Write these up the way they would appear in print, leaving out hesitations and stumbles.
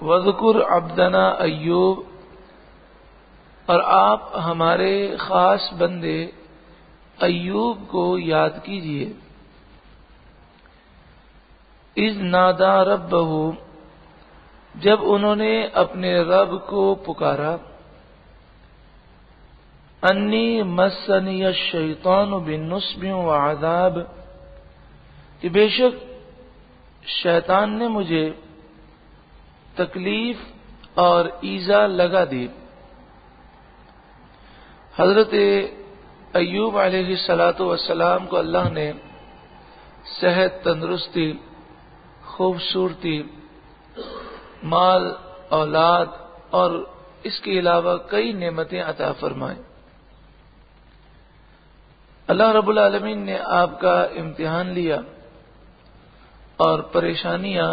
وذکر عبدنا ایوب، اور آپ ہمارے خاص بندے ایوب کو یاد کیجیے، اذ نادا ربہ، جب انہوں نے اپنے رب کو پکارا، انی مسنی الشیطان بالنصب وعذاب، کہ بے شک شیطان نے مجھے تکلیف اور ایذا لگا دی۔ حضرت ایوب علیہ الصلاۃ والسلام کو اللہ نے صحت، تندرستی، خوبصورتی، مال، اولاد اور اس کے علاوہ کئی نعمتیں عطا فرمائیں۔ اللہ رب العالمین نے آپ کا امتحان لیا اور پریشانیاں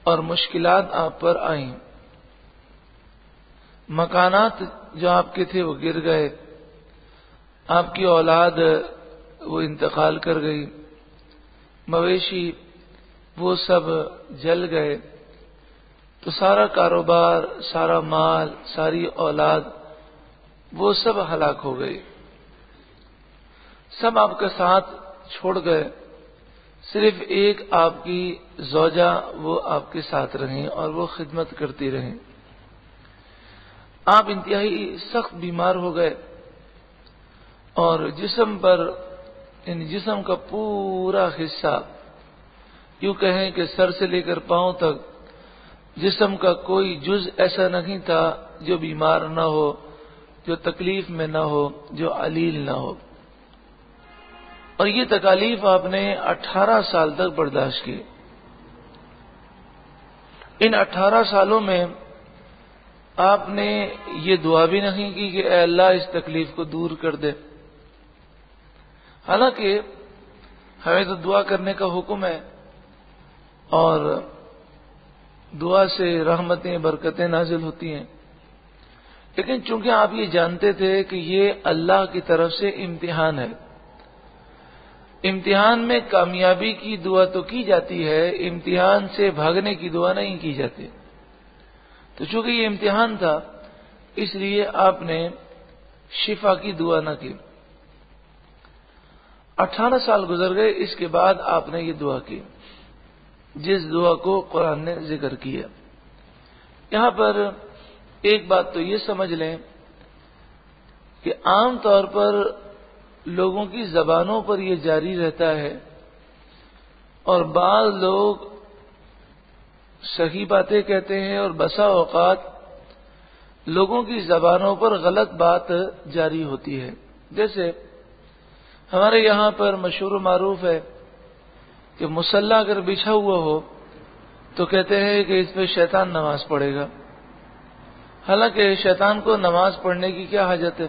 اور مشکلات آپ پر آئیں، مکانات جو آپ کے تھے وہ گر گئے، آپ کی اولاد وہ انتقال کر گئی، مویشی وہ سب جل گئے، تو سارا کاروبار، سارا مال، ساری اولاد وہ سب ہلاک ہو گئی، سب آپ کا ساتھ چھوڑ گئے، صرف ایک آپ کی زوجہ وہ آپ کے ساتھ رہیں اور وہ خدمت کرتی رہیں۔ آپ انتہائی سخت بیمار ہو گئے اور جسم پر، یعنی جسم کا پورا حصہ، یوں کہیں کہ سر سے لے کر پاؤں تک جسم کا کوئی جز ایسا نہیں تھا جو بیمار نہ ہو، جو تکلیف میں نہ ہو، جو علیل نہ ہو، اور یہ تکالیف آپ نے 18 سال تک برداشت کی۔ ان 18 سالوں میں آپ نے یہ دعا بھی نہیں کی کہ اے اللہ اس تکلیف کو دور کر دے، حالانکہ ہمیں تو دعا کرنے کا حکم ہے اور دعا سے رحمتیں، برکتیں نازل ہوتی ہیں، لیکن چونکہ آپ یہ جانتے تھے کہ یہ اللہ کی طرف سے امتحان ہے، امتحان میں کامیابی کی دعا تو کی جاتی ہے، امتحان سے بھاگنے کی دعا نہیں کی جاتی، تو چونکہ یہ امتحان تھا اس لیے آپ نے شفا کی دعا نہ کی۔ 18 سال گزر گئے، اس کے بعد آپ نے یہ دعا کی جس دعا کو قرآن نے ذکر کیا۔ یہاں پر ایک بات تو یہ سمجھ لیں کہ عام طور پر لوگوں کی زبانوں پر یہ جاری رہتا ہے، اور بعض لوگ صحیح باتیں کہتے ہیں اور بسا اوقات لوگوں کی زبانوں پر غلط بات جاری ہوتی ہے۔ جیسے ہمارے یہاں پر مشہور و معروف ہے کہ مصلی اگر بچھا ہوا ہو تو کہتے ہیں کہ اس پہ شیطان نماز پڑھے گا، حالانکہ شیطان کو نماز پڑھنے کی کیا حاجت ہے،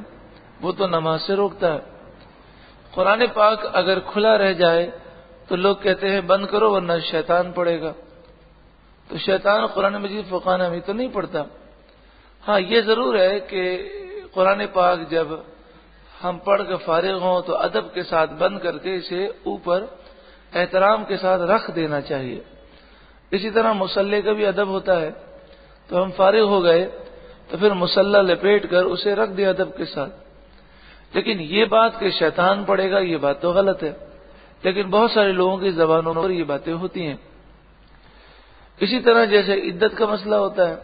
وہ تو نماز سے روکتا ہے۔ قرآن پاک اگر کھلا رہ جائے تو لوگ کہتے ہیں بند کرو ورنہ شیطان پڑھے گا، تو شیطان قرآن مجید فقان حمید تو نہیں پڑھتا۔ ہاں یہ ضرور ہے کہ قرآن پاک جب ہم پڑھ کر فارغ ہوں تو ادب کے ساتھ بند کر کے اسے اوپر احترام کے ساتھ رکھ دینا چاہیے۔ اسی طرح مصلی کا بھی ادب ہوتا ہے، تو ہم فارغ ہو گئے تو پھر مصلی لپیٹ کر اسے رکھ دیا ادب کے ساتھ، لیکن یہ بات کہ شیطان پڑھے گا یہ بات تو غلط ہے، لیکن بہت سارے لوگوں کی زبانوں پر یہ باتیں ہوتی ہیں۔ اسی طرح جیسے عدت کا مسئلہ ہوتا ہے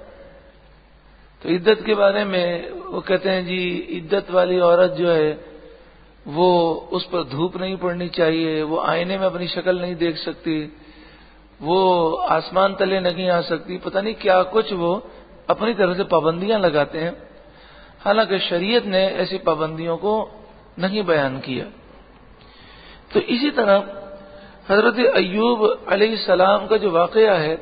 تو عدت کے بارے میں وہ کہتے ہیں جی عدت والی عورت جو ہے وہ اس پر دھوپ نہیں پڑنی چاہیے، وہ آئینے میں اپنی شکل نہیں دیکھ سکتی، وہ آسمان تلے نہیں آ سکتی، پتہ نہیں کیا کچھ وہ اپنی طرف سے پابندیاں لگاتے ہیں، حالانکہ شریعت نے ایسی پابندیوں کو نہیں بیان کیا۔ تو اسی طرح حضرت ایوب علیہ السلام کا جو واقعہ ہے،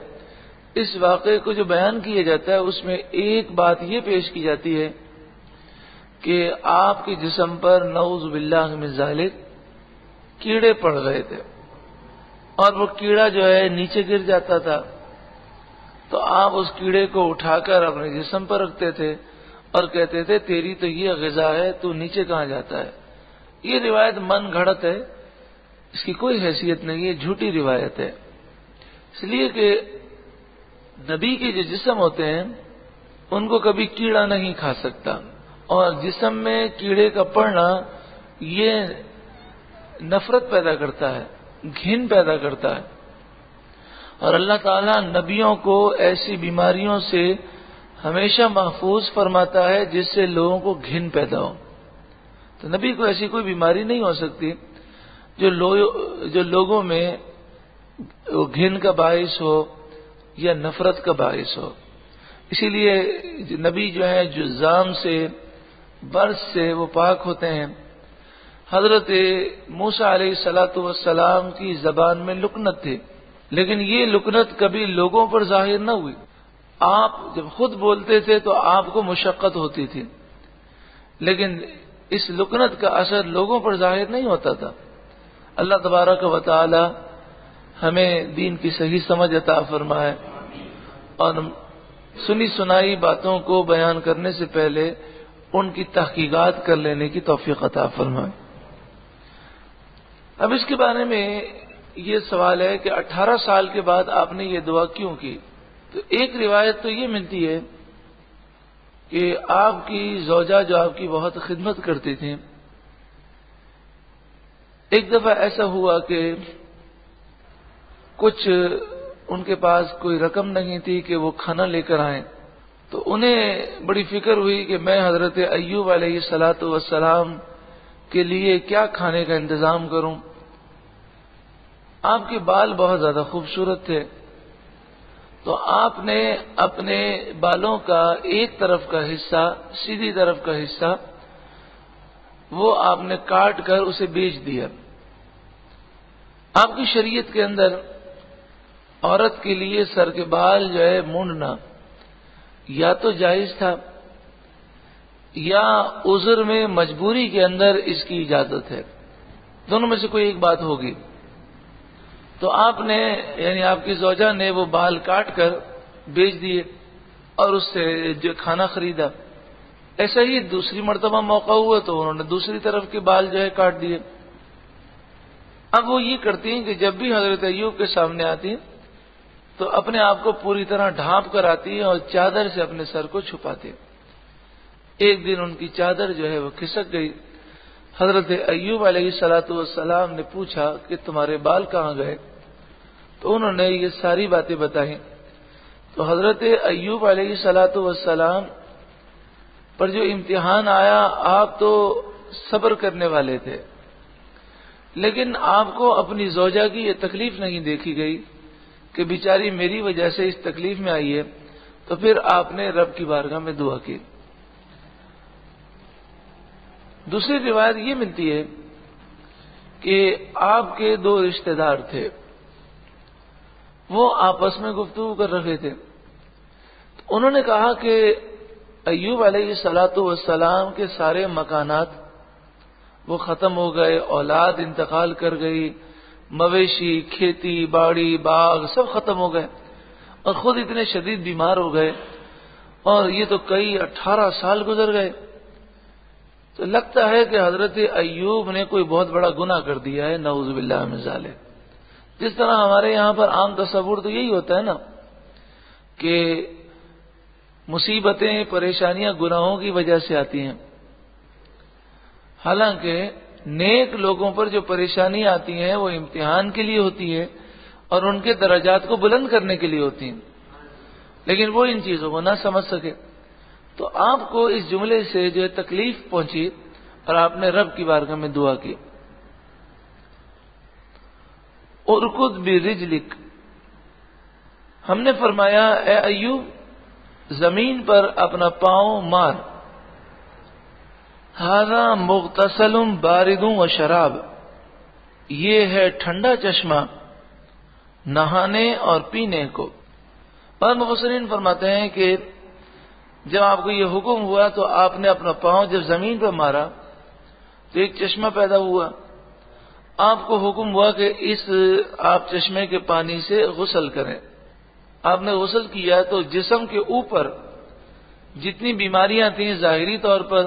اس واقعے کو جو بیان کیا جاتا ہے اس میں ایک بات یہ پیش کی جاتی ہے کہ آپ کے جسم پر نعوذ باللہ من ذالک کیڑے پڑ گئے تھے، اور وہ کیڑا جو ہے نیچے گر جاتا تھا تو آپ اس کیڑے کو اٹھا کر اپنے جسم پر رکھتے تھے اور کہتے تھے تیری تو یہ غذا ہے، تو نیچے کہاں جاتا ہے۔ یہ روایت من گھڑت ہے، اس کی کوئی حیثیت نہیں ہے، جھوٹی روایت ہے، اس لیے کہ نبی کے جو جسم ہوتے ہیں ان کو کبھی کیڑا نہیں کھا سکتا، اور جسم میں کیڑے کا پڑنا یہ نفرت پیدا کرتا ہے، گھن پیدا کرتا ہے، اور اللہ تعالیٰ نبیوں کو ایسی بیماریوں سے ہمیشہ محفوظ فرماتا ہے جس سے لوگوں کو گھن پیدا ہو۔ تو نبی کو ایسی کوئی بیماری نہیں ہو سکتی جو لوگوں میں گھن کا باعث ہو یا نفرت کا باعث ہو۔ اسی لیے نبی جو ہے جذام سے، برس سے وہ پاک ہوتے ہیں۔ حضرت موسیٰ علیہ السلام کی زبان میں لکنت تھی، لیکن یہ لکنت کبھی لوگوں پر ظاہر نہ ہوئی۔ آپ جب خود بولتے تھے تو آپ کو مشقت ہوتی تھی، لیکن اس لکنت کا اثر لوگوں پر ظاہر نہیں ہوتا تھا۔ اللہ تبارک و تعالی ہمیں دین کی صحیح سمجھ عطا فرمائے، اور سنی سنائی باتوں کو بیان کرنے سے پہلے ان کی تحقیقات کر لینے کی توفیق عطا فرمائے۔ اب اس کے بارے میں یہ سوال ہے کہ 18 سال کے بعد آپ نے یہ دعا کیوں کی؟ تو ایک روایت تو یہ ملتی ہے کہ آپ کی زوجہ جو آپ کی بہت خدمت کرتی تھیں، ایک دفعہ ایسا ہوا کہ کچھ ان کے پاس کوئی رقم نہیں تھی کہ وہ کھانا لے کر آئیں، تو انہیں بڑی فکر ہوئی کہ میں حضرت ایوب علیہ السلام کے لیے کیا کھانے کا انتظام کروں۔ آپ کے بال بہت زیادہ خوبصورت تھے، تو آپ نے اپنے بالوں کا ایک طرف کا حصہ، سیدھی طرف کا حصہ، وہ آپ نے کاٹ کر اسے بیچ دیا۔ آپ کی شریعت کے اندر عورت کے لیے سر کے بال جو ہے مونڈنا یا تو جائز تھا، یا عذر میں مجبوری کے اندر اس کی اجازت ہے، دونوں میں سے کوئی ایک بات ہوگی۔ تو آپ نے یعنی آپ کی زوجہ نے وہ بال کاٹ کر بیچ دیے اور اس سے جو کھانا خریدا۔ ایسا ہی دوسری مرتبہ موقع ہوا تو انہوں نے دوسری طرف کے بال جو ہے کاٹ دیے۔ اب وہ یہ کرتی ہیں کہ جب بھی حضرت ایوب کے سامنے آتی تو اپنے آپ کو پوری طرح ڈھانپ کر آتی ہیں اور چادر سے اپنے سر کو چھپاتی۔ ایک دن ان کی چادر جو ہے وہ کھسک گئی۔ حضرت ایوب علیہ السلام نے پوچھا کہ تمہارے بال کہاں گئے؟ تو انہوں نے یہ ساری باتیں بتائیں۔ تو حضرت ایوب علیہ السلام پر جو امتحان آیا، آپ تو صبر کرنے والے تھے، لیکن آپ کو اپنی زوجہ کی یہ تکلیف نہیں دیکھی گئی کہ بیچاری میری وجہ سے اس تکلیف میں آئی ہے، تو پھر آپ نے رب کی بارگاہ میں دعا کی۔ دوسری روایت یہ ملتی ہے کہ آپ کے دو رشتہ دار تھے، وہ آپس میں گفتگو کر رہے تھے، تو انہوں نے کہا کہ ایوب علیہ السلام کے سارے مکانات وہ ختم ہو گئے، اولاد انتقال کر گئی، مویشی، کھیتی باڑی، باغ سب ختم ہو گئے، اور خود اتنے شدید بیمار ہو گئے، اور یہ تو کئی 18 سال گزر گئے۔ تو لگتا ہے کہ حضرت ایوب نے کوئی بہت بڑا گناہ کر دیا ہے، نعوذ باللہ من ذالک۔ جس طرح ہمارے یہاں پر عام تصور تو یہی ہوتا ہے نا کہ مصیبتیں، پریشانیاں گناہوں کی وجہ سے آتی ہیں، حالانکہ نیک لوگوں پر جو پریشانی آتی ہیں وہ امتحان کے لیے ہوتی ہے اور ان کے درجات کو بلند کرنے کے لیے ہوتی ہیں، لیکن وہ ان چیزوں کو نہ سمجھ سکے۔ تو آپ کو اس جملے سے جو تکلیف پہنچی اور آپ نے رب کی بارگاہ میں دعا کی، ارکض برجلک، ہم نے فرمایا اے ایوب زمین پر اپنا پاؤں مار، ھذا مغتسل بارد و شراب، یہ ہے ٹھنڈا چشمہ نہانے اور پینے کو۔ بعض مفسرین فرماتے ہیں کہ جب آپ کو یہ حکم ہوا تو آپ نے اپنا پاؤں جب زمین پر مارا تو ایک چشمہ پیدا ہوا، آپ کو حکم ہوا کہ اس آپ چشمے کے پانی سے غسل کریں۔ آپ نے غسل کیا تو جسم کے اوپر جتنی بیماریاں تھیں ظاہری طور پر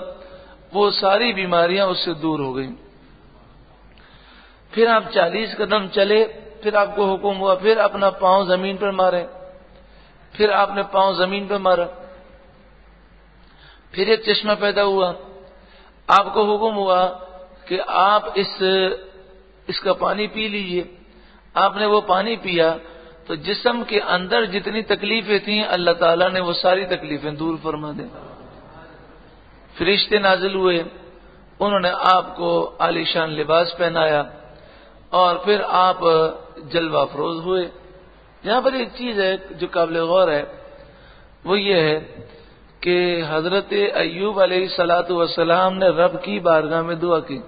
وہ ساری بیماریاں اس سے دور ہو گئیں۔ پھر آپ 40 قدم چلے، پھر آپ کو حکم ہوا پھر اپنا پاؤں زمین پر ماریں، پھر آپ نے پاؤں زمین پہ مارا، پھر ایک چشمہ پیدا ہوا، آپ کو حکم ہوا کہ آپ اس کا پانی پی لیجئے۔ آپ نے وہ پانی پیا تو جسم کے اندر جتنی تکلیفیں تھیں اللہ تعالیٰ نے وہ ساری تکلیفیں دور فرما دیں۔ فرشتے نازل ہوئے، انہوں نے آپ کو عالیشان لباس پہنایا اور پھر آپ جلوہ افروز ہوئے۔ یہاں پر ایک چیز ہے جو قابل غور ہے، وہ یہ ہے کہ حضرت ایوب علیہ السلام نے رب کی بارگاہ میں دعا کی۔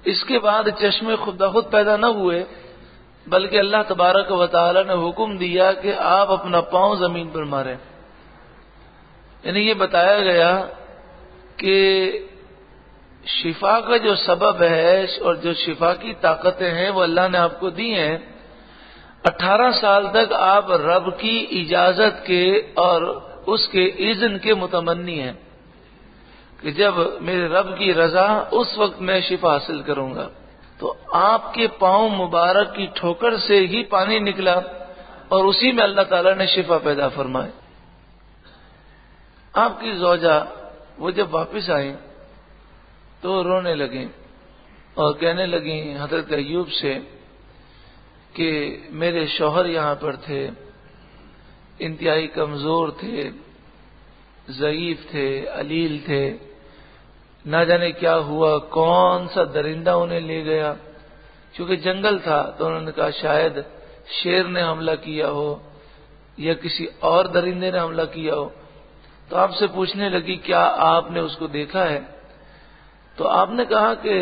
اس کے بعد چشمے خود بخود پیدا نہ ہوئے، بلکہ اللہ تبارک و تعالی نے حکم دیا کہ آپ اپنا پاؤں زمین پر ماریں۔ یعنی یہ بتایا گیا کہ شفا کا جو سبب ہے اور جو شفا کی طاقتیں ہیں وہ اللہ نے آپ کو دی ہیں۔ 18 سال تک آپ رب کی اجازت کے اور اس کے اذن کے متمنی ہیں کہ جب میرے رب کی رضا اس وقت میں شفا حاصل کروں گا۔ تو آپ کے پاؤں مبارک کی ٹھوکر سے ہی پانی نکلا اور اسی میں اللہ تعالیٰ نے شفا پیدا فرمائی۔ آپ کی زوجہ وہ جب واپس آئیں تو رونے لگیں اور کہنے لگیں حضرت ایوب سے کہ میرے شوہر یہاں پر تھے، انتہائی کمزور تھے، ضعیف تھے، علیل تھے، نہ جانے کیا ہوا، کون سا درندہ انہیں لے گیا، کیونکہ جنگل تھا تو انہوں نے کہا شاید شیر نے حملہ کیا ہو یا کسی اور درندے نے حملہ کیا ہو۔ تو آپ سے پوچھنے لگی کیا آپ نے اس کو دیکھا ہے؟ تو آپ نے کہا کہ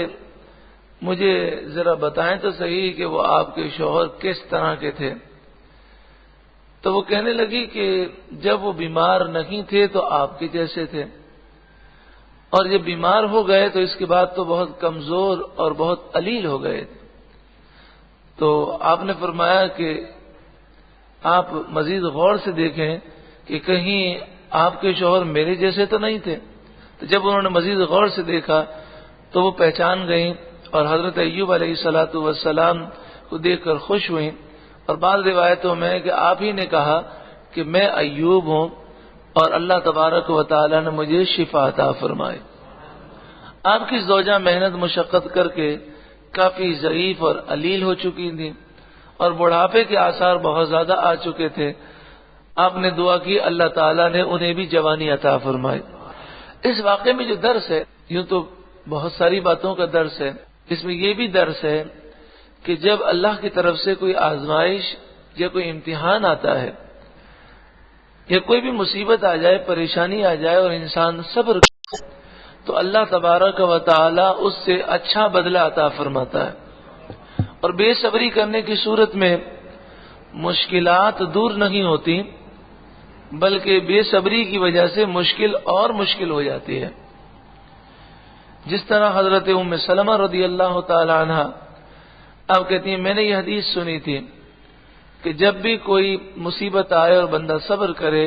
مجھے ذرا بتائیں تو صحیح کہ وہ آپ کے شوہر کس طرح کے تھے۔ تو وہ کہنے لگی کہ جب وہ بیمار نہیں تھے تو آپ کے جیسے تھے، اور جب بیمار ہو گئے تو اس کے بعد تو بہت کمزور اور بہت علیل ہو گئے۔ تو آپ نے فرمایا کہ آپ مزید غور سے دیکھیں کہ کہیں آپ کے شوہر میرے جیسے تو نہیں تھے۔ تو جب انہوں نے مزید غور سے دیکھا تو وہ پہچان گئیں اور حضرت ایوب علیہ السلام کو دیکھ کر خوش ہوئیں، اور بعض روایتوں میں کہ آپ ہی نے کہا کہ میں ایوب ہوں اور اللہ تبارک و تعالی نے مجھے شفا عطا فرمائے۔ آپ کی زوجہ محنت مشقت کر کے کافی ضعیف اور علیل ہو چکی تھی اور بڑھاپے کے آثار بہت زیادہ آ چکے تھے۔ آپ نے دعا کی، اللہ تعالیٰ نے انہیں بھی جوانی عطا فرمائی۔ اس واقعے میں جو درس ہے، یوں تو بہت ساری باتوں کا درس ہے، اس میں یہ بھی درس ہے کہ جب اللہ کی طرف سے کوئی آزمائش یا کوئی امتحان آتا ہے یا کوئی بھی مصیبت آ جائے، پریشانی آ جائے اور انسان صبر کرے تو اللہ تبارک و تعالی اس سے اچھا بدلہ عطا فرماتا ہے۔ اور بے صبری کرنے کی صورت میں مشکلات دور نہیں ہوتی، بلکہ بے صبری کی وجہ سے مشکل اور مشکل ہو جاتی ہے۔ جس طرح حضرت ام سلمہ رضی اللہ تعالی عنہ اب کہتی ہیں میں نے یہ حدیث سنی تھی کہ جب بھی کوئی مصیبت آئے اور بندہ صبر کرے،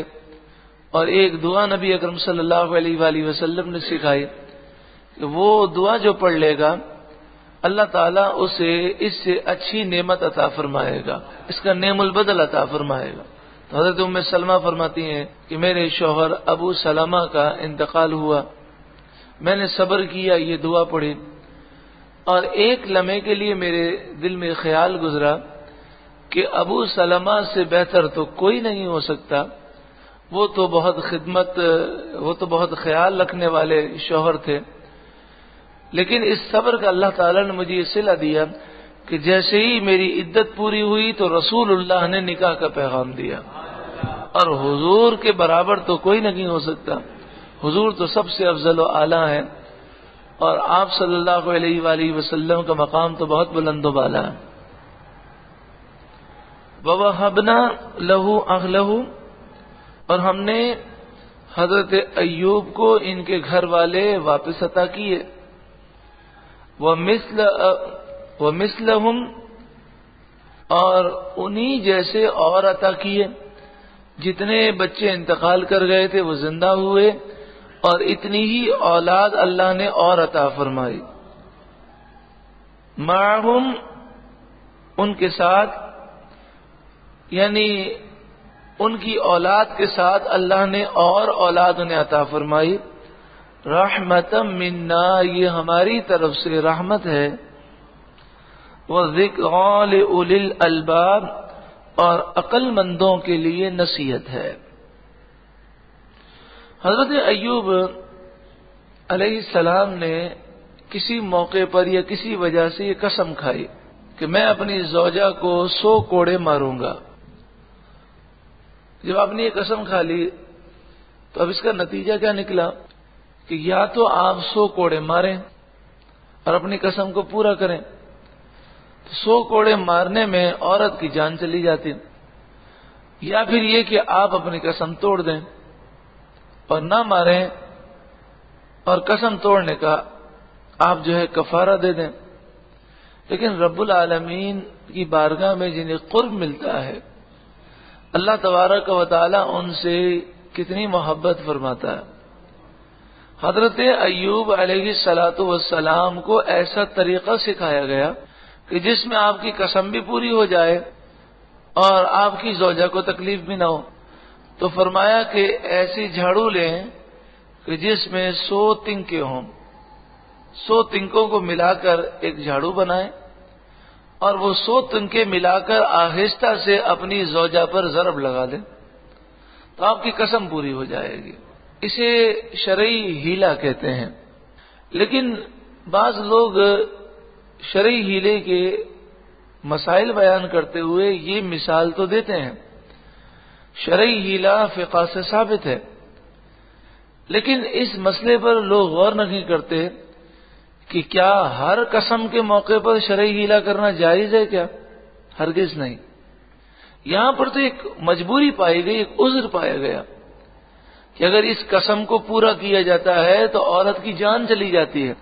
اور ایک دعا نبی اکرم صلی اللہ علیہ وآلہ وسلم نے سکھائی کہ وہ دعا جو پڑھ لے گا اللہ تعالیٰ اسے اس سے اچھی نعمت عطا فرمائے گا، اس کا نعم البدل عطا فرمائے گا۔ تو حضرت ام سلمہ فرماتی ہیں کہ میرے شوہر ابو سلمہ کا انتقال ہوا، میں نے صبر کیا، یہ دعا پڑھی، اور ایک لمحے کے لیے میرے دل میں خیال گزرا کہ ابو سلمہ سے بہتر تو کوئی نہیں ہو سکتا، وہ تو بہت خیال رکھنے والے شوہر تھے۔ لیکن اس صبر کا اللہ تعالیٰ نے مجھے یہ صلہ دیا کہ جیسے ہی میری عدت پوری ہوئی تو رسول اللہ نے نکاح کا پیغام دیا، اور حضور کے برابر تو کوئی نہیں ہو سکتا، حضور تو سب سے افضل و اعلیٰ ہے، اور آپ صلی اللہ علیہ وآلہ وسلم کا مقام تو بہت بلند و بالا ہے۔ وَوَهَبْنَا لَهُ أَهْلَهُ، اور ہم نے حضرت ایوب کو ان کے گھر والے واپس عطا کیے، وَمِثْلَهُمْ، اور انہی جیسے اور عطا کیے، جتنے بچے انتقال کر گئے تھے وہ زندہ ہوئے، اور اتنی ہی اولاد اللہ نے اور عطا فرمائی۔ معہم، ان کے ساتھ، یعنی ان کی اولاد کے ساتھ اللہ نے اور اولاد انہیں عطا فرمائی. رحمتم منا، یہ ہماری طرف سے رحمت ہے. وذکریٰ لأولی الالباب، اور عقل مندوں کے لیے نصیحت ہے. حضرت ایوب علیہ السلام نے کسی موقع پر یا کسی وجہ سے یہ قسم کھائی کہ میں اپنی زوجہ کو 100 کوڑے ماروں گا. جب آپ نے یہ قسم کھا لی تو اب اس کا نتیجہ کیا نکلا کہ یا تو آپ 100 کوڑے ماریں اور اپنی قسم کو پورا کریں. 100 کوڑے مارنے میں عورت کی جان چلی جاتی، یا پھر یہ کہ آپ اپنی قسم توڑ دیں اور نہ ماریں، اور قسم توڑنے کا آپ جو ہے کفارہ دے دیں. لیکن رب العالمین کی بارگاہ میں جنہیں قرب ملتا ہے، اللہ تبارک و تعالی ان سے کتنی محبت فرماتا ہے. حضرت ایوب علیہ الصلاۃ والسلام کو ایسا طریقہ سکھایا گیا کہ جس میں آپ کی قسم بھی پوری ہو جائے اور آپ کی زوجہ کو تکلیف بھی نہ ہو. تو فرمایا کہ ایسی جھاڑو لیں کہ جس میں 100 تنکے ہوں، 100 تنکوں کو ملا کر ایک جھاڑو بنائیں اور وہ 100 تنکے ملا کر آہستہ سے اپنی زوجہ پر ضرب لگا دیں تو آپ کی قسم پوری ہو جائے گی. اسے شرعی ہیلا کہتے ہیں. لیکن بعض لوگ شرعی ہیلے کے مسائل بیان کرتے ہوئے یہ مثال تو دیتے ہیں، شرعی ہیلا فقہ سے ثابت ہے، لیکن اس مسئلے پر لوگ غور نہیں کرتے کہ کیا ہر قسم کے موقع پر شرعی ہیلا کرنا جائز ہے کیا؟ ہرگز نہیں. یہاں پر تو ایک مجبوری پائی گئی، ایک عذر پایا گیا کہ اگر اس قسم کو پورا کیا جاتا ہے تو عورت کی جان چلی جاتی ہے،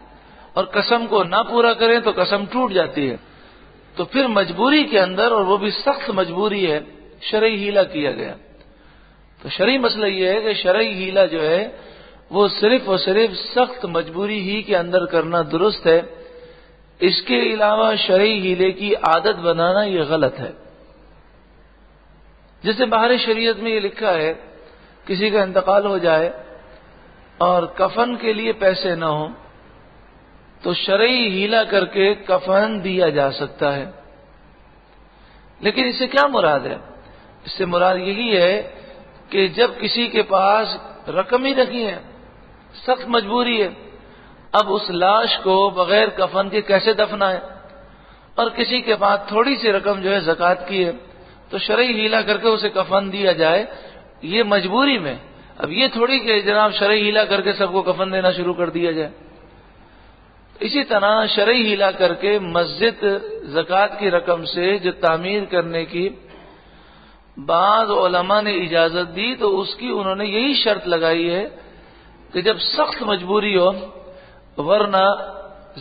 اور قسم کو نہ پورا کریں تو قسم ٹوٹ جاتی ہے. تو پھر مجبوری کے اندر، اور وہ بھی سخت مجبوری ہے، شرعی ہیلا کیا گیا. تو شرعی مسئلہ یہ ہے کہ شرعی ہیلا جو ہے وہ صرف اور صرف سخت مجبوری ہی کے اندر کرنا درست ہے. اس کے علاوہ شرعی ہیلے کی عادت بنانا یہ غلط ہے. جیسے باہر شریعت میں یہ لکھا ہے کسی کا انتقال ہو جائے اور کفن کے لیے پیسے نہ ہوں تو شرعی ہیلا کر کے کفن دیا جا سکتا ہے. لیکن اس سے کیا مراد ہے؟ اس سے مراد یہی ہے کہ جب کسی کے پاس رقم ہی نہیں ہے، سخت مجبوری ہے، اب اس لاش کو بغیر کفن کے کیسے دفنائیں، اور کسی کے پاس تھوڑی سی رقم جو ہے زکوٰۃ کی ہے تو شرعی ہیلا کر کے اسے کفن دیا جائے، یہ مجبوری میں. اب یہ تھوڑی کہ جناب شرعی ہیلا کر کے سب کو کفن دینا شروع کر دیا جائے. اسی طرح شرعی ہیلا کر کے مسجد زکوٰۃ کی رقم سے جو تعمیر کرنے کی بعض علماء نے اجازت دی تو اس کی انہوں نے یہی شرط لگائی ہے کہ جب سخت مجبوری ہو، ورنہ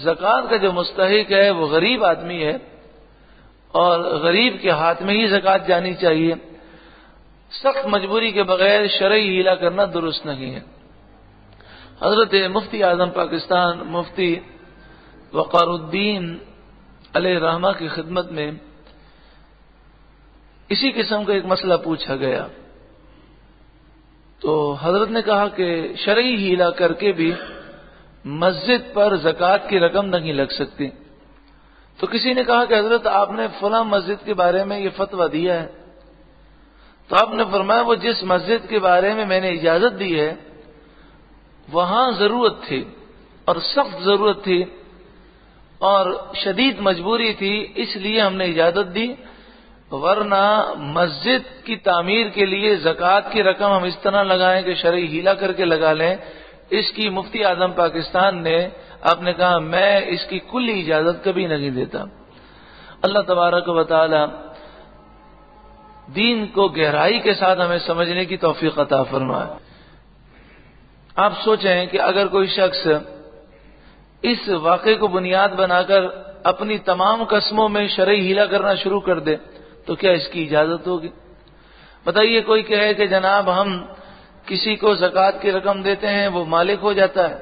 زکوٰۃ کا جو مستحق ہے وہ غریب آدمی ہے اور غریب کے ہاتھ میں ہی زکوٰۃ جانی چاہیے. سخت مجبوری کے بغیر شرعی ہیلا کرنا درست نہیں ہے. حضرت مفتی اعظم پاکستان مفتی وقار الدین علیہ رحمہ کی خدمت میں اسی قسم کا ایک مسئلہ پوچھا گیا تو حضرت نے کہا کہ شرعی ہیلا کر کے بھی مسجد پر زکوٰۃ کی رقم نہیں لگ سکتی. تو کسی نے کہا کہ حضرت آپ نے فلاں مسجد کے بارے میں یہ فتویٰ دیا ہے، تو آپ نے فرمایا وہ جس مسجد کے بارے میں نے اجازت دی ہے وہاں ضرورت تھی اور سخت ضرورت تھی اور شدید مجبوری تھی، اس لیے ہم نے اجازت دی، ورنہ مسجد کی تعمیر کے لیے زکوٰۃ کی رقم ہم اس طرح لگائیں کہ شرعی ہیلا کر کے لگا لیں، اس کی مفتی اعظم پاکستان نے آپ نے کہا میں اس کی کلی اجازت کبھی نہیں دیتا. اللہ تبارک و تعالی دین کو گہرائی کے ساتھ ہمیں سمجھنے کی توفیق عطا فرمائے. آپ سوچیں کہ اگر کوئی شخص اس واقعے کو بنیاد بنا کر اپنی تمام قسموں میں شرعی ہیلا کرنا شروع کر دے تو کیا اس کی اجازت ہوگی؟ بتائیے کوئی کہے کہ جناب ہم کسی کو زکوٰۃ کی رقم دیتے ہیں، وہ مالک ہو جاتا ہے،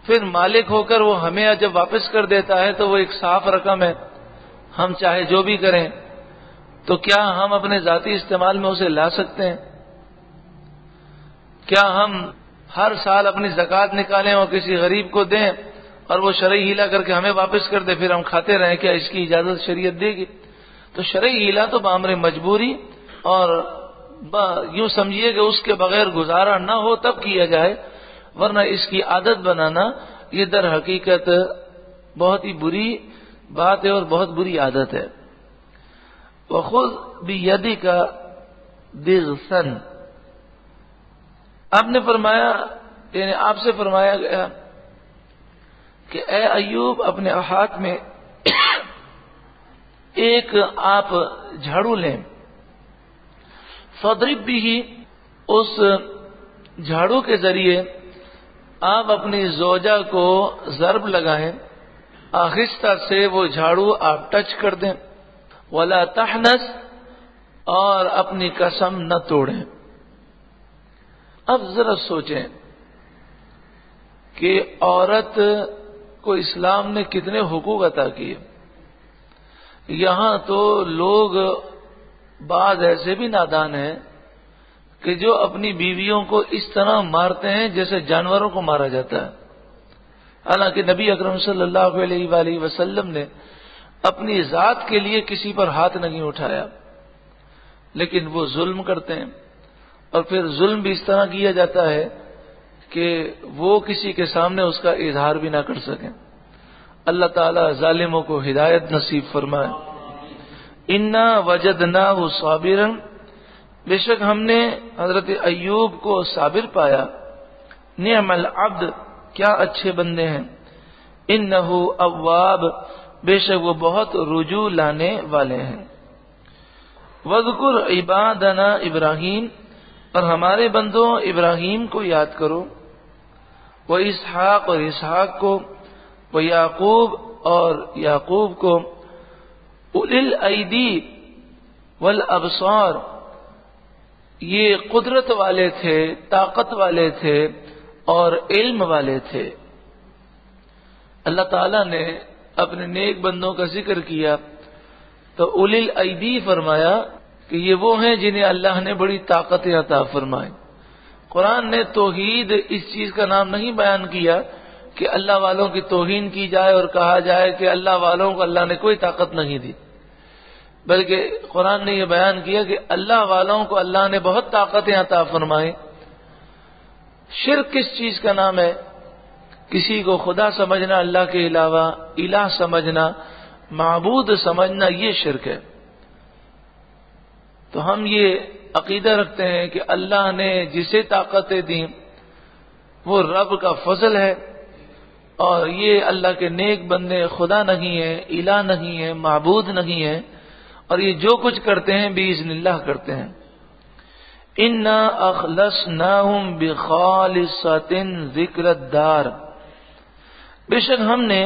پھر مالک ہو کر وہ ہمیں جب واپس کر دیتا ہے تو وہ ایک صاف رقم ہے، ہم چاہے جو بھی کریں، تو کیا ہم اپنے ذاتی استعمال میں اسے لا سکتے ہیں؟ کیا ہم ہر سال اپنی زکوٰۃ نکالیں اور کسی غریب کو دیں اور وہ شرعی ہیلا کر کے ہمیں واپس کر دے، پھر ہم کھاتے رہیں؟ کیا اس کی اجازت شریعت دے گی؟ تو شرعی ہیلا تو بامر مجبوری اور یوں سمجھیے کہ اس کے بغیر گزارا نہ ہو تب کیا جائے، ورنہ اس کی عادت بنانا یہ در حقیقت بہت ہی بری بات ہے اور بہت بری عادت ہے۔ وَخُذْ بِيَدِكَ ضِغْثًا، آپ نے فرمایا، یعنی آپ سے فرمایا گیا کہ اے ایوب اپنے ہاتھ میں ایک آپ جھاڑو لیں، فَاضْرِب بِهِ، اس جھاڑو کے ذریعے آپ اپنی زوجہ کو ضرب لگائیں، آہستہ سے وہ جھاڑو آپ ٹچ کر دیں، وَلَا تَحْنَثْ، اور اپنی قسم نہ توڑیں۔ اب ذرا سوچیں کہ عورت کو اسلام نے کتنے حقوق عطا کیے۔ یہاں تو لوگ بعض ایسے بھی نادان ہیں کہ جو اپنی بیویوں کو اس طرح مارتے ہیں جیسے جانوروں کو مارا جاتا ہے، حالانکہ نبی اکرم صلی اللہ علیہ وآلہ وسلم نے اپنی ذات کے لیے کسی پر ہاتھ نہیں اٹھایا، لیکن وہ ظلم کرتے ہیں، اور پھر ظلم بھی اس طرح کیا جاتا ہے کہ وہ کسی کے سامنے اس کا اظہار بھی نہ کر سکیں۔ اللہ تعالیٰ ظالموں کو ہدایت نصیب فرمائے۔ انا وجدناہ صابرا، بے شک ہم نے حضرت ایوب کو صابر پایا، نعم العبد، کیا اچھے بندے ہیں، انہ اواب، بے شک وہ بہت رجوع لانے والے ہیں۔ وذکر عبادنا ابراہیم، اور ہمارے بندوں ابراہیم کو یاد کرو، وہ اسحاق اور اسحاق کو، وہ یعقوب اور یعقوب کو، اولی الایدی والابصار، یہ قدرت والے تھے، طاقت والے تھے اور علم والے تھے۔ اللہ تعالیٰ نے اپنے نیک بندوں کا ذکر کیا تو اولی الایدی فرمایا کہ یہ وہ ہیں جنہیں اللہ نے بڑی طاقت عطا فرمائی۔ قرآن نے توحید اس چیز کا نام نہیں بیان کیا کہ اللہ والوں کی توہین کی جائے اور کہا جائے کہ اللہ والوں کو اللہ نے کوئی طاقت نہیں دی، بلکہ قرآن نے یہ بیان کیا کہ اللہ والوں کو اللہ نے بہت طاقتیں عطا فرمائیں۔ شرک کس چیز کا نام ہے؟ کسی کو خدا سمجھنا اللہ کے علاوہ، الہ سمجھنا، معبود سمجھنا، یہ شرک ہے۔ تو ہم یہ عقیدہ رکھتے ہیں کہ اللہ نے جسے طاقتیں دیں وہ رب کا فضل ہے، اور یہ اللہ کے نیک بندے خدا نہیں ہیں، الہ نہیں ہیں، معبود نہیں ہیں، اور یہ جو کچھ کرتے ہیں باذن اللہ کرتے ہیں۔ انا اخلصناہم بخالصۃ ذکر الدار، بے شک ہم نے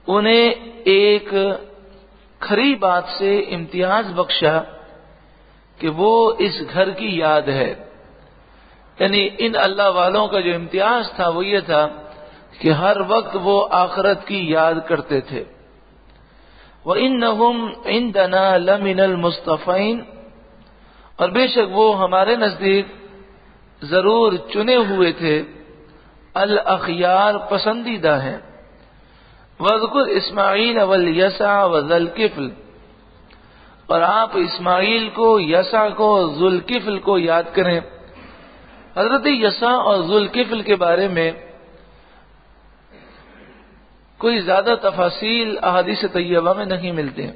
انہیں ایک کھری بات سے امتیاز بخشا کہ وہ اس گھر کی یاد ہے، یعنی ان اللہ والوں کا جو امتیاز تھا وہ یہ تھا کہ ہر وقت وہ آخرت کی یاد کرتے تھے۔ وَإِنَّهُمْ عِنْدَنَا لَمِنَ الْمُصْطَفَيْنَ، اور بے شک وہ ہمارے نزدیک ضرور چنے ہوئے تھے، الاخیار، پسندیدہ ہیں۔ وَاذْكُرْ اسماعیل وَالْيَسَعَ وَذَا الْكِفْلِ، اور آپ اسماعیل کو، یسع کو، ذوالکفل کو یاد کریں۔ حضرت یسع اور ذوالکفل کے بارے میں کوئی زیادہ تفاصیل احادیث طیبہ میں نہیں ملتے،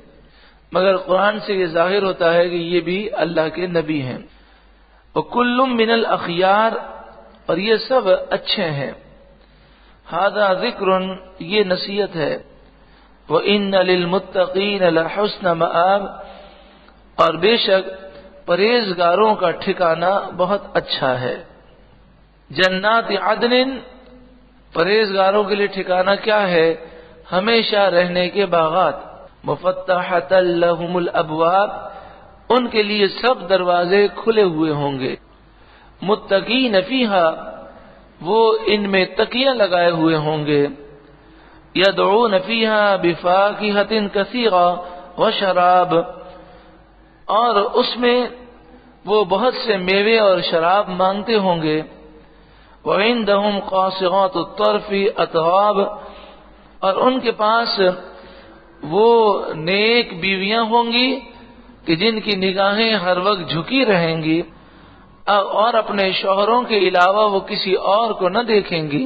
مگر قرآن سے یہ ظاہر ہوتا ہے کہ یہ بھی اللہ کے نبی ہیں۔ وَكُلٌّ مِّنَ الْأَخْيَارِ، اور یہ سب اچھے ہیں۔ هذا ذکر، یہ نصیحت ہے۔ وَإِنَّ لِلْمُتَّقِينَ لَحُسْنَ مَآبٍ، اور بے شک پرہیزگاروں کا ٹھکانہ بہت اچھا ہے۔ جنات عدن، پرہیزگاروں کے لیے ٹھکانہ کیا ہے؟ ہمیشہ رہنے کے باغات، مفتحۃ لہم الابواب، ان کے لیے سب دروازے کھلے ہوئے ہوں گے۔ متقین فیہا، وہ ان میں تکیہ لگائے ہوئے ہوں گے۔ یدعون فیہا بفاکہۃ کثیرہ وشراب، اور اس میں وہ بہت سے میوے اور شراب مانگتے ہوں گے. وَعِندَهُمْ قَاصِرَاتُ الطَّرْفِ أَتْرَابٌ، اور ان کے پاس وہ نیک بیویاں ہوں گی کہ جن کی نگاہیں ہر وقت جھکی رہیں گی اور اپنے شوہروں کے علاوہ وہ کسی اور کو نہ دیکھیں گی.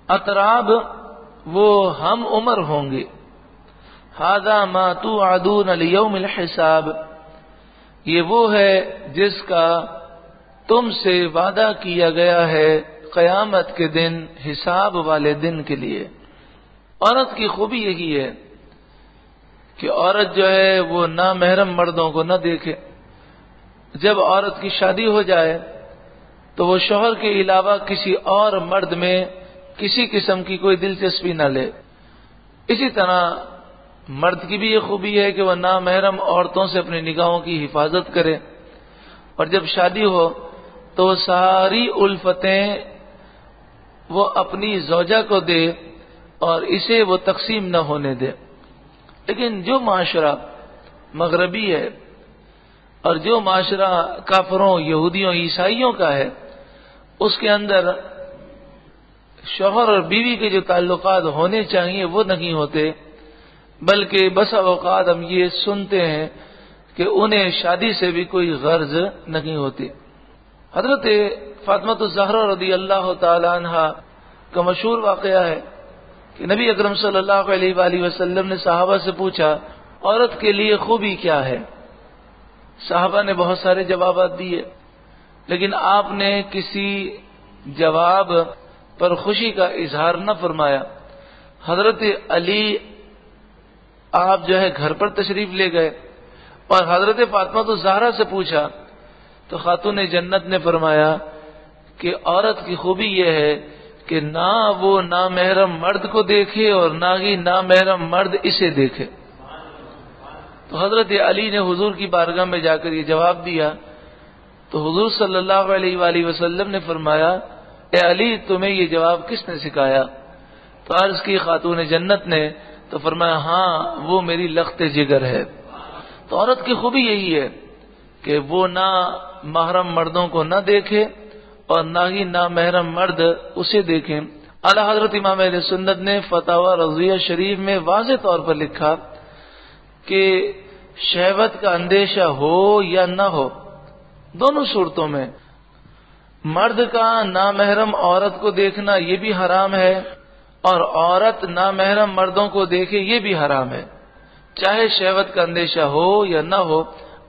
اطراب وہ ہم عمر ہوں گے. هذا ما توعدون ليوم الحساب، یہ وہ ہے جس کا تم سے وعدہ کیا گیا ہے قیامت کے دن، حساب والے دن کے لیے. عورت کی خوبی یہی ہے کہ عورت جو ہے وہ نامحرم مردوں کو نہ دیکھے. جب عورت کی شادی ہو جائے تو وہ شوہر کے علاوہ کسی اور مرد میں کسی قسم کی کوئی دلچسپی نہ لے. اسی طرح مرد کی بھی یہ خوبی ہے کہ وہ نامحرم عورتوں سے اپنی نگاہوں کی حفاظت کرے، اور جب شادی ہو تو ساری الفتیں وہ اپنی زوجہ کو دے اور اسے وہ تقسیم نہ ہونے دے. لیکن جو معاشرہ مغربی ہے اور جو معاشرہ کافروں، یہودیوں، عیسائیوں کا ہے، اس کے اندر شوہر اور بیوی کے جو تعلقات ہونے چاہیے وہ نہیں ہوتے، بلکہ بس اوقات ہم یہ سنتے ہیں کہ انہیں شادی سے بھی کوئی غرض نہیں ہوتی. حضرت فاطمہ الزہرا رضی اللہ تعالی عنہا کا مشہور واقعہ ہے کہ نبی اکرم صلی اللہ علیہ وآلہ وسلم نے صحابہ سے پوچھا عورت کے لیے خوبی کیا ہے. صحابہ نے بہت سارے جوابات دیے، لیکن آپ نے کسی جواب پر خوشی کا اظہار نہ فرمایا. حضرت علی آپ جو ہے گھر پر تشریف لے گئے اور حضرت فاطمہ الزہرا سے پوچھا تو خاتون جنت نے فرمایا کہ عورت کی خوبی یہ ہے کہ نہ وہ نامحرم مرد کو دیکھے اور نہ ہی نامحرم مرد اسے دیکھے. تو حضرت علی نے حضور کی بارگاہ میں جا کر یہ جواب دیا تو حضور صلی اللہ علیہ وآلہ وسلم نے فرمایا اے علی تمہیں یہ جواب کس نے سکھایا؟ تو عرض کی خاتون جنت نے، تو فرمایا ہاں وہ میری لخت جگر ہے. تو عورت کی خوبی یہی ہے کہ وہ نہ محرم مردوں کو نہ دیکھے اور نہ ہی نامحرم مرد اسے دیکھیں. اعلی حضرت امام اہل سنت نے فتاوی رضویہ شریف میں واضح طور پر لکھا کہ شہوت کا اندیشہ ہو یا نہ ہو، دونوں صورتوں میں مرد کا نامحرم عورت کو دیکھنا یہ بھی حرام ہے اور عورت نامحرم مردوں کو دیکھے یہ بھی حرام ہے، چاہے شہوت کا اندیشہ ہو یا نہ ہو.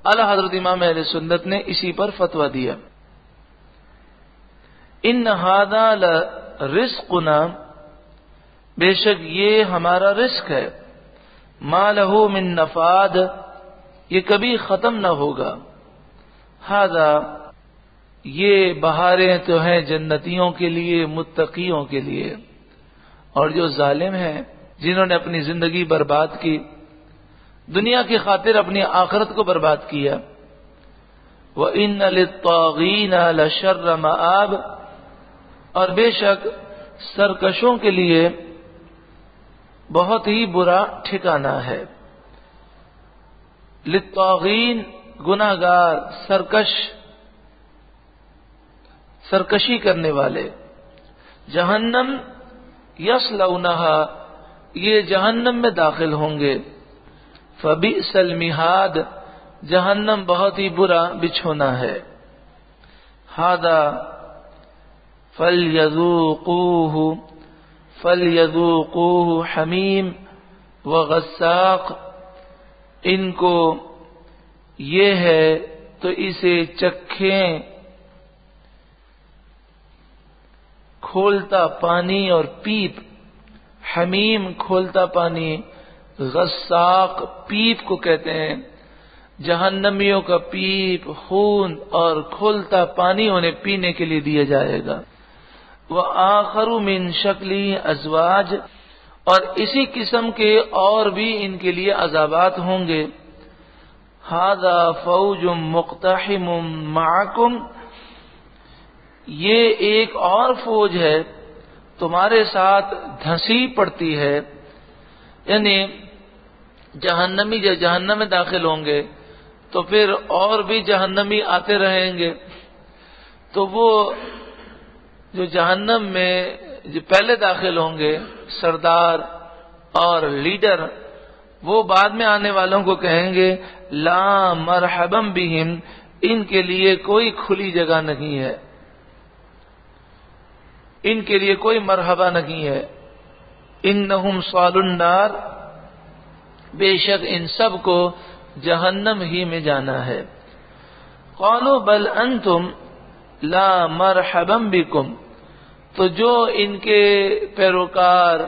اعلی حضرت امام اہل سنت نے اسی پر فتویٰ دیا. ان ھذا لرزقنا، بے شک یہ ہمارا رزق ہے، ما لہ من نفاد، یہ کبھی ختم نہ ہوگا. ھذا، یہ بہاریں تو ہیں جنتیوں کے لیے، متقیوں کے لیے، اور جو ظالم ہیں جنہوں نے اپنی زندگی برباد کی، دنیا کی خاطر اپنی آخرت کو برباد کیا. وَإِنَّ لِلطَّاغِينَ لَشَرَّ مَآبٍ، اور بے شک سرکشوں کے لیے بہت ہی برا ٹھکانہ ہے. للطاغین گناہگار، سرکش، سرکشی کرنے والے. جہنم یصلونہا، یہ جہنم میں داخل ہوں گے. فبئس المہاد، جہنم بہت ہی برا بچھونا ہے. ھذا فلیذوقوہ حمیم وغساق، ان کو یہ ہے تو اسے چکھیں کھولتا پانی اور پیپ. حمیم کھولتا پانی، غساق پیپ کو کہتے ہیں. جہنمیوں کا پیپ، خون اور کھولتا پانی انہیں پینے کے لیے دیا جائے گا. وآخر من شکلی ازواج، اور اسی قسم کے اور بھی ان کے لیے عذابات ہوں گے. ھذا فوج مقتحم معکم، یہ ایک اور فوج ہے تمہارے ساتھ دھنسی پڑتی ہے. یعنی جہنمی جب جہنم میں داخل ہوں گے تو پھر اور بھی جہنمی آتے رہیں گے. تو وہ جو جہنم میں جو پہلے داخل ہوں گے سردار اور لیڈر، وہ بعد میں آنے والوں کو کہیں گے لا مرحبا بہم، ان کے لیے کوئی کھلی جگہ نہیں ہے، ان کے لیے کوئی مرحبا نہیں ہے. انہم صالوا النار، بے شک ان سب کو جہنم ہی میں جانا ہے. قالوا بل انتم لا مرحبا بکم، تو جو ان کے پیروکار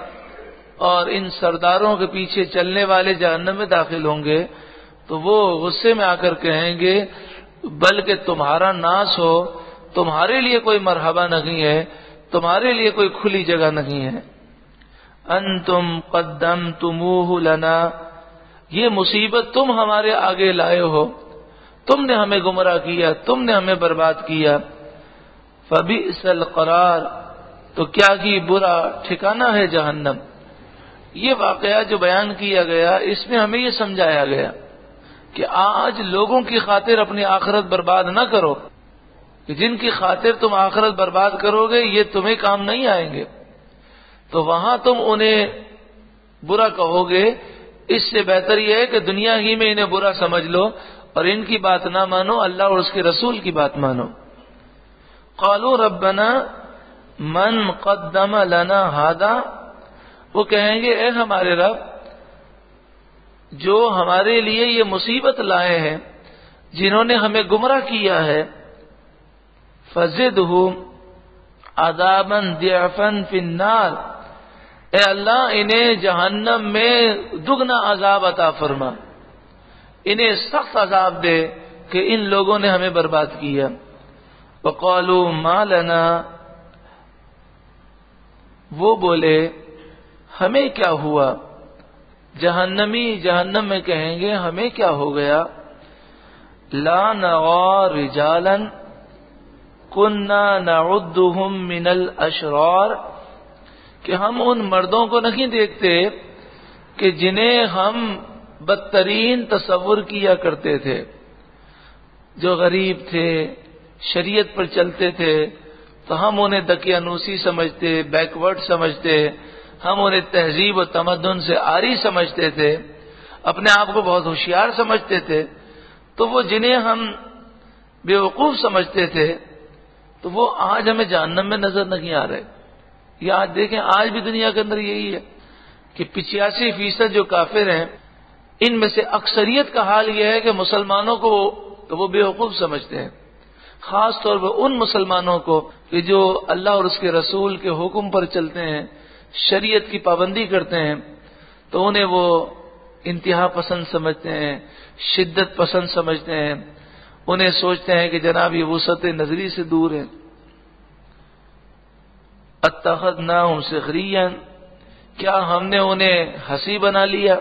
اور ان سرداروں کے پیچھے چلنے والے جہنم میں داخل ہوں گے تو وہ غصے میں آ کر کہیں گے بلکہ تمہارا ناس ہو، تمہارے لیے کوئی مرحبا نہیں ہے، تمہارے لیے کوئی کھلی جگہ نہیں ہے. انتم قدمتموہ لنا، یہ مصیبت تم ہمارے آگے لائے ہو، تم نے ہمیں گمراہ کیا، تم نے ہمیں برباد کیا. فبئس القرار، تو کیا کی برا ٹھکانہ ہے جہنم. یہ واقعہ جو بیان کیا گیا اس میں ہمیں یہ سمجھایا گیا کہ آج لوگوں کی خاطر اپنی آخرت برباد نہ کرو، کہ جن کی خاطر تم آخرت برباد کرو گے یہ تمہیں کام نہیں آئیں گے، تو وہاں تم انہیں برا کہو گے. اس سے بہتر یہ ہے کہ دنیا ہی میں انہیں برا سمجھ لو اور ان کی بات نہ مانو، اللہ اور اس کے رسول کی بات مانو. قالوا ربنا من قدم لنا هذا، وہ کہیں گے اے ہمارے رب، جو ہمارے لیے یہ مصیبت لائے ہیں، جنہوں نے ہمیں گمراہ کیا ہے، فزدہم عذابا ضعفا فی النار، اے اللہ انہیں جہنم میں دگنا عذاب عطا فرما، انہیں سخت عذاب دے کہ ان لوگوں نے ہمیں برباد کیا. وقالوا ما لنا، وہ بولے ہمیں کیا ہوا، جہنمی جہنم میں کہیں گے ہمیں کیا ہو گیا. لا نرى رجالا كنا نعدهم من الاشرار، کہ ہم ان مردوں کو نہیں دیکھتے کہ جنہیں ہم بدترین تصور کیا کرتے تھے، جو غریب تھے، شریعت پر چلتے تھے تو ہم انہیں دقیانوسی سمجھتے، بیکورڈ سمجھتے، ہم انہیں تہذیب و تمدن سے عاری سمجھتے تھے، اپنے آپ کو بہت ہوشیار سمجھتے تھے. تو وہ جنہیں ہم بے وقوف سمجھتے تھے تو وہ آج ہمیں جہنم میں نظر نہیں آ رہے. یہ آج دیکھیں، آج بھی دنیا کے اندر یہی ہے کہ 85% جو کافر ہیں ان میں سے اکثریت کا حال یہ ہے کہ مسلمانوں کو وہ بے وقوف سمجھتے ہیں، خاص طور پر ان مسلمانوں کو کہ جو اللہ اور اس کے رسول کے حکم پر چلتے ہیں، شریعت کی پابندی کرتے ہیں، تو انہیں وہ انتہا پسند سمجھتے ہیں، شدت پسند سمجھتے ہیں، انہیں سوچتے ہیں کہ جناب یہ وسعت نظری سے دور ہیں. اتخذناہم سخریا، کیا ہم نے انہیں ہنسی بنا لیا.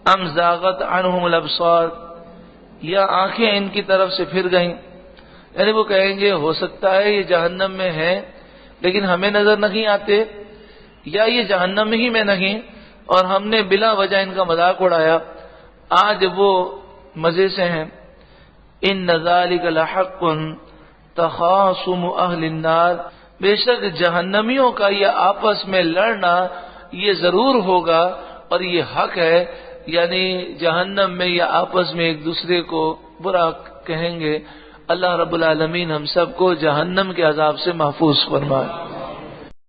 ام زاغت عنہم الابصار، یا آنکھیں ان کی طرف سے پھر گئیں. یعنی وہ کہیں گے ہو سکتا ہے یہ جہنم میں ہیں لیکن ہمیں نظر نہیں آتے، یا یہ جہنم ہی میں نہیں اور ہم نے بلا وجہ ان کا مذاق اڑایا، آج وہ مزے سے ہیں. ان ذالک لحق تخاصم اہل النار، بے شک جہنمیوں کا یہ آپس میں لڑنا یہ ضرور ہوگا اور یہ حق ہے. یعنی جہنم میں یہ آپس میں ایک دوسرے کو برا کہیں گے. اللہ رب العالمین ہم سب کو جہنم کے عذاب سے محفوظ فرمائے.